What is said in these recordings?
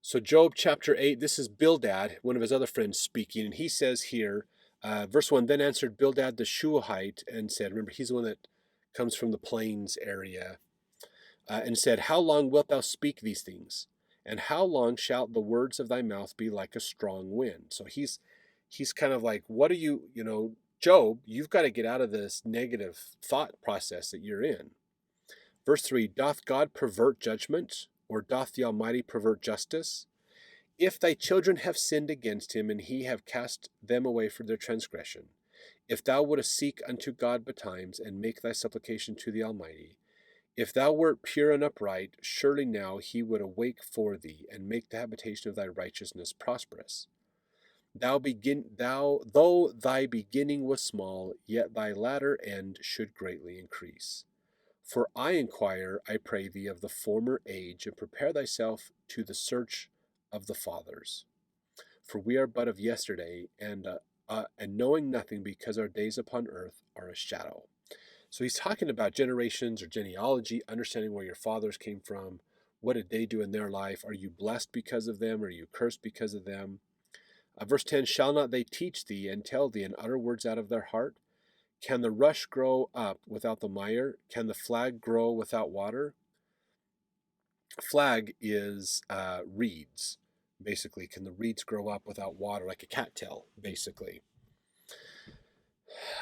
So Job chapter 8, this is Bildad, one of his other friends speaking, and he says here, verse 1, then answered Bildad the Shuhite and said, remember, he's the one that comes from the plains area, and said, how long wilt thou speak these things? And how long shall the words of thy mouth be like a strong wind? So he's kind of like, what are you, Job, you've got to get out of this negative thought process that you're in. Verse 3, doth God pervert judgment, or doth the Almighty pervert justice? If thy children have sinned against him, and he have cast them away for their transgression, if thou wouldest seek unto God betimes, and make thy supplication to the Almighty, if thou wert pure and upright, surely now he would awake for thee, and make the habitation of thy righteousness prosperous. Though thy beginning was small, yet thy latter end should greatly increase. For I inquire, I pray thee, of the former age, and prepare thyself to the search of the fathers. For we are but of yesterday, and knowing nothing, because our days upon earth are a shadow. So he's talking about generations or genealogy, understanding where your fathers came from. What did they do in their life? Are you blessed because of them? Are you cursed because of them? Verse 10, shall not they teach thee and tell thee and utter words out of their heart? Can the rush grow up without the mire? Can the flag grow without water? Flag is reeds, basically. Can the reeds grow up without water, like a cattail, basically?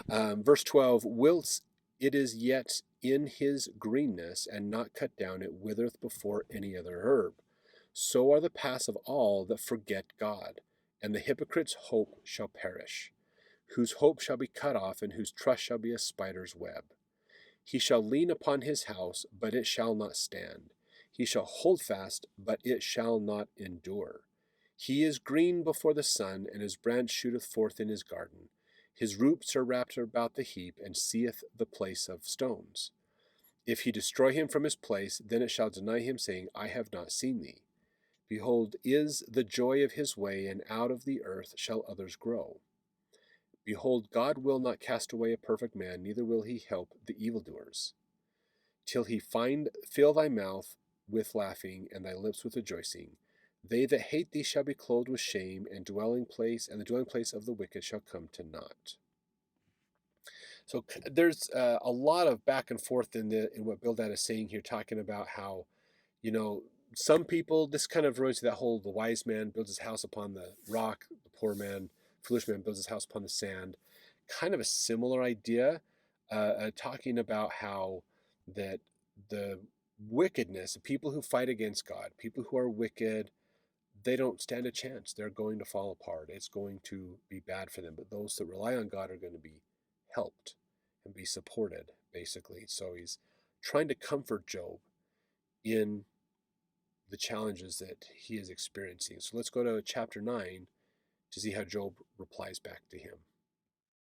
Verse 12, whilst it is yet in his greenness and not cut down, it withereth before any other herb. So are the paths of all that forget God, and the hypocrite's hope shall perish, whose hope shall be cut off, and whose trust shall be a spider's web. He shall lean upon his house, but it shall not stand. He shall hold fast, but it shall not endure. He is green before the sun, and his branch shooteth forth in his garden. His roots are wrapped about the heap, and seeth the place of stones. If he destroy him from his place, then it shall deny him, saying, I have not seen thee. Behold, is the joy of his way, and out of the earth shall others grow. Behold, God will not cast away a perfect man, neither will he help the evildoers. Till he fill thy mouth with laughing, and thy lips with rejoicing. They that hate thee shall be clothed with shame, and the dwelling place of the wicked shall come to naught. So there's a lot of back and forth in what Bildad is saying here, talking about how, some people, this kind of relates to that whole, the wise man builds his house upon the rock, the poor man, foolish man builds his house upon the sand. Kind of a similar idea, talking about how that the wickedness, of people who fight against God, people who are wicked, they don't stand a chance. They're going to fall apart. It's going to be bad for them. But those that rely on God are going to be helped and be supported, basically. So he's trying to comfort Job in the challenges that he is experiencing. So let's go to chapter 9 to see how Job replies back to him.